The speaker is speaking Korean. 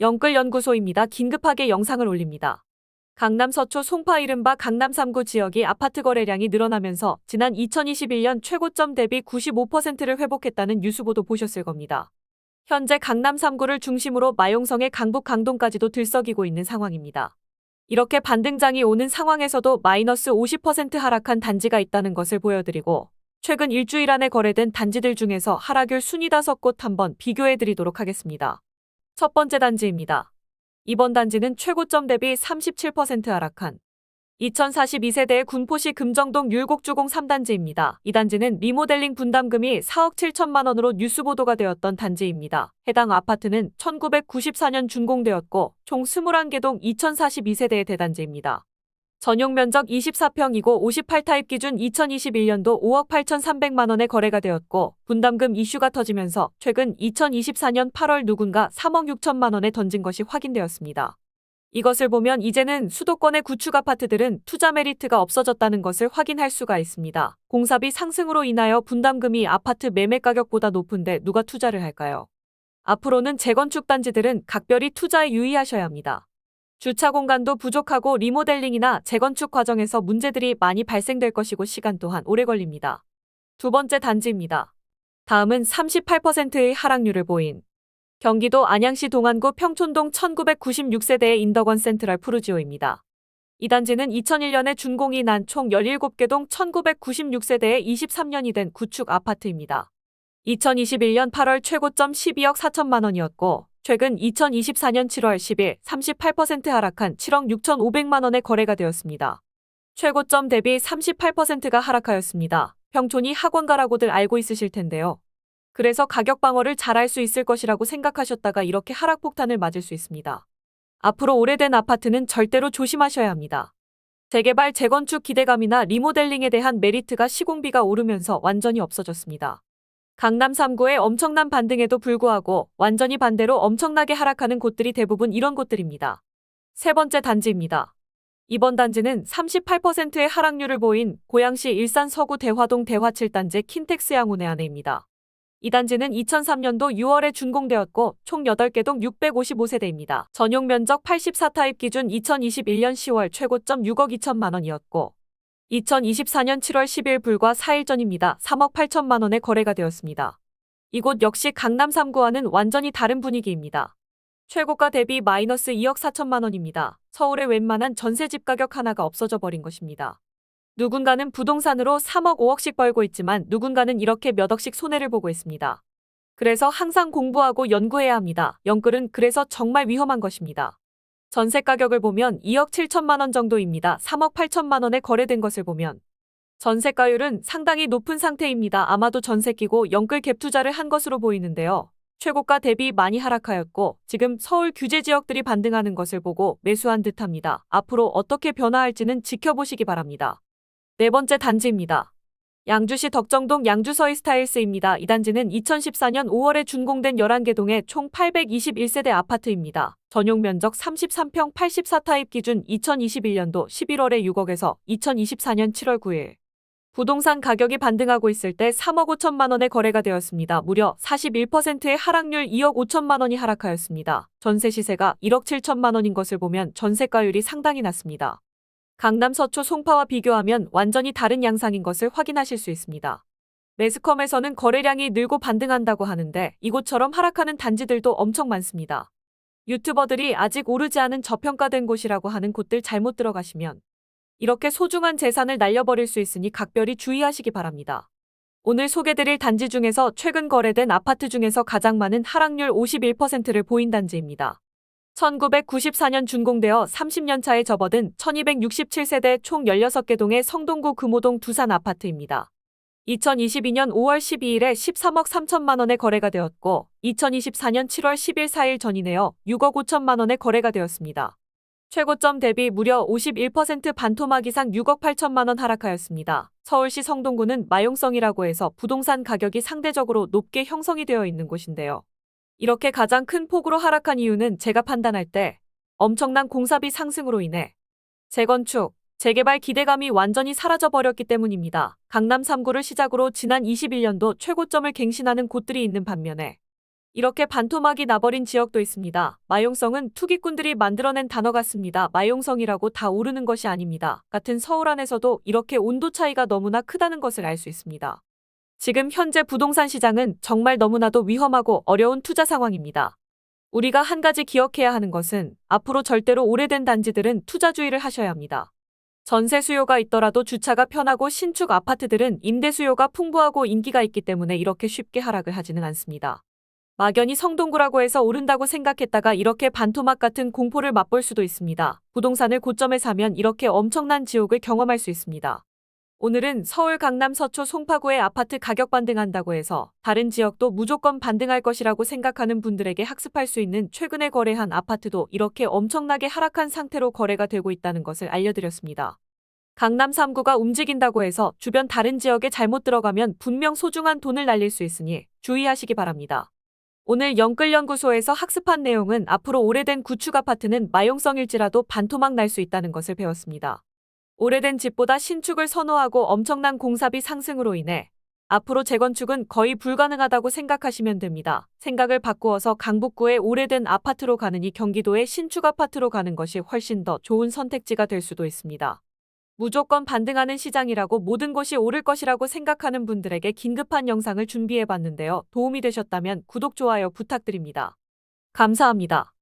영끌연구소입니다. 긴급하게 영상을 올립니다. 강남 서초 송파 이른바 강남 3구 지역이 아파트 거래량이 늘어나면서 지난 2021년 최고점 대비 95%를 회복했다는 뉴스보도 보셨을 겁니다. 현재 강남 3구를 중심으로 마용성의 강북 강동까지도 들썩이고 있는 상황입니다. 이렇게 반등장이 오는 상황에서도 마이너스 50% 하락한 단지가 있다는 것을 보여드리고 최근 일주일 안에 거래된 단지들 중에서 하락률 순위 5곳 한번 비교해드리도록 하겠습니다. 첫 번째 단지입니다. 이번 단지는 최고점 대비 37% 하락한 2042세대의 군포시 금정동 율곡주공 3단지입니다. 이 단지는 리모델링 분담금이 4억 7천만 원으로 뉴스 보도가 되었던 단지입니다. 해당 아파트는 1994년 준공되었고 총 21개 동 2042세대의 대단지입니다. 전용 면적 24평이고 58타입 기준 2021년도 5억 8,300만 원에 거래가 되었고 분담금 이슈가 터지면서 최근 2024년 8월 누군가 3억 6천만 원에 던진 것이 확인되었습니다. 이것을 보면 이제는 수도권의 구축 아파트들은 투자 메리트가 없어졌다는 것을 확인할 수가 있습니다. 공사비 상승으로 인하여 분담금이 아파트 매매 가격보다 높은데 누가 투자를 할까요? 앞으로는 재건축 단지들은 각별히 투자에 유의하셔야 합니다. 주차 공간도 부족하고 리모델링이나 재건축 과정에서 문제들이 많이 발생될 것이고 시간 또한 오래 걸립니다. 두 번째 단지입니다. 다음은 38%의 하락률을 보인 경기도 안양시 동안구 평촌동 1996세대의 인덕원 센트럴 푸르지오입니다. 이 단지는 2001년에 준공이 난 총 17개 동 1996세대의 23년이 된 구축 아파트입니다. 2021년 8월 최고점 12억 4천만 원이었고 최근 2024년 7월 10일 38% 하락한 7억 6,500만 원에 거래가 되었습니다. 최고점 대비 38%가 하락하였습니다. 평촌이 학원가라고들 알고 있으실 텐데요. 그래서 가격 방어를 잘할 수 있을 것이라고 생각하셨다가 이렇게 하락폭탄을 맞을 수 있습니다. 앞으로 오래된 아파트는 절대로 조심하셔야 합니다. 재개발, 재건축 기대감이나 리모델링에 대한 메리트가 시공비가 오르면서 완전히 없어졌습니다. 강남 3구의 엄청난 반등에도 불구하고 완전히 반대로 엄청나게 하락하는 곳들이 대부분 이런 곳들입니다. 세 번째 단지입니다. 이번 단지는 38%의 하락률을 보인 고양시 일산 서구 대화동 대화 7단지 킨텍스 양운의 아내입니다. 이 단지는 2003년도 6월에 준공되었고 총 8개 동 655세대입니다. 전용 면적 84타입 기준 2021년 10월 최고점 6억 2천만 원이었고 2024년 7월 10일 불과 4일 전입니다. 3억 8천만 원에 거래가 되었습니다. 이곳 역시 강남 3구와는 완전히 다른 분위기입니다. 최고가 대비 마이너스 2억 4천만 원입니다. 서울의 웬만한 전세집 가격 하나가 없어져 버린 것입니다. 누군가는 부동산으로 3억 5억씩 벌고 있지만 누군가는 이렇게 몇 억씩 손해를 보고 있습니다. 그래서 항상 공부하고 연구해야 합니다. 영끌은 그래서 정말 위험한 것입니다. 전세 가격을 보면 2억 7천만 원 정도입니다. 3억 8천만 원에 거래된 것을 보면 전세가율은 상당히 높은 상태입니다. 아마도 전세 끼고 영끌 갭 투자를 한 것으로 보이는데요. 최고가 대비 많이 하락하였고 지금 서울 규제 지역들이 반등하는 것을 보고 매수한 듯합니다. 앞으로 어떻게 변화할지는 지켜보시기 바랍니다. 네 번째 단지입니다. 양주시 덕정동 양주서희 스타일스입니다. 이 단지는 2014년 5월에 준공된 11개 동의 총 821세대 아파트입니다. 전용 면적 33평 84타입 기준 2021년도 11월에 6억에서 2024년 7월 9일. 부동산 가격이 반등하고 있을 때 3억 5천만 원에 거래가 되었습니다. 무려 41%의 하락률 2억 5천만 원이 하락하였습니다. 전세 시세가 1억 7천만 원인 것을 보면 전세가율이 상당히 낮습니다. 강남 서초 송파와 비교하면 완전히 다른 양상인 것을 확인하실 수 있습니다. 매스컴에서는 거래량이 늘고 반등한다고 하는데 이곳처럼 하락하는 단지들도 엄청 많습니다. 유튜버들이 아직 오르지 않은 저평가된 곳이라고 하는 곳들 잘못 들어가시면 이렇게 소중한 재산을 날려버릴 수 있으니 각별히 주의하시기 바랍니다. 오늘 소개드릴 단지 중에서 최근 거래된 아파트 중에서 가장 많은 하락률 51%를 보인 단지입니다. 1994년 준공되어 30년 차에 접어든 1267세대 총 16개 동의 성동구 금호동 두산 아파트입니다. 2022년 5월 12일에 13억 3천만 원에 거래가 되었고 2024년 7월 10일 4일 전이네요. 6억 5천만 원에 거래가 되었습니다. 최고점 대비 무려 51% 반토막 이상 6억 8천만 원 하락하였습니다. 서울시 성동구는 마용성이라고 해서 부동산 가격이 상대적으로 높게 형성이 되어 있는 곳인데요. 이렇게 가장 큰 폭으로 하락한 이유는 제가 판단할 때 엄청난 공사비 상승으로 인해 재건축, 재개발 기대감이 완전히 사라져버렸기 때문입니다. 강남 3구를 시작으로 지난 21년도 최고점을 갱신하는 곳들이 있는 반면에 이렇게 반토막이 나버린 지역도 있습니다. 마용성은 투기꾼들이 만들어낸 단어 같습니다. 마용성이라고 다 오르는 것이 아닙니다. 같은 서울 안에서도 이렇게 온도 차이가 너무나 크다는 것을 알 수 있습니다. 지금 현재 부동산 시장은 정말 너무나도 위험하고 어려운 투자 상황입니다. 우리가 한 가지 기억해야 하는 것은 앞으로 절대로 오래된 단지들은 투자 주의를 하셔야 합니다. 전세 수요가 있더라도 주차가 편하고 신축 아파트들은 임대 수요가 풍부하고 인기가 있기 때문에 이렇게 쉽게 하락을 하지는 않습니다. 막연히 성동구라고 해서 오른다고 생각했다가 이렇게 반토막 같은 공포를 맛볼 수도 있습니다. 부동산을 고점에 사면 이렇게 엄청난 지옥을 경험할 수 있습니다. 오늘은 서울 강남 서초 송파구의 아파트 가격 반등한다고 해서 다른 지역도 무조건 반등할 것이라고 생각하는 분들에게 학습할 수 있는 최근에 거래한 아파트도 이렇게 엄청나게 하락한 상태로 거래가 되고 있다는 것을 알려드렸습니다. 강남 3구가 움직인다고 해서 주변 다른 지역에 잘못 들어가면 분명 소중한 돈을 날릴 수 있으니 주의하시기 바랍니다. 오늘 영끌연구소에서 학습한 내용은 앞으로 오래된 구축 아파트는 마용성일지라도 반토막 날 수 있다는 것을 배웠습니다. 오래된 집보다 신축을 선호하고 엄청난 공사비 상승으로 인해 앞으로 재건축은 거의 불가능하다고 생각하시면 됩니다. 생각을 바꾸어서 강북구의 오래된 아파트로 가느니 경기도의 신축 아파트로 가는 것이 훨씬 더 좋은 선택지가 될 수도 있습니다. 무조건 반등하는 시장이라고 모든 것이 오를 것이라고 생각하는 분들에게 긴급한 영상을 준비해봤는데요. 도움이 되셨다면 구독, 좋아요 부탁드립니다. 감사합니다.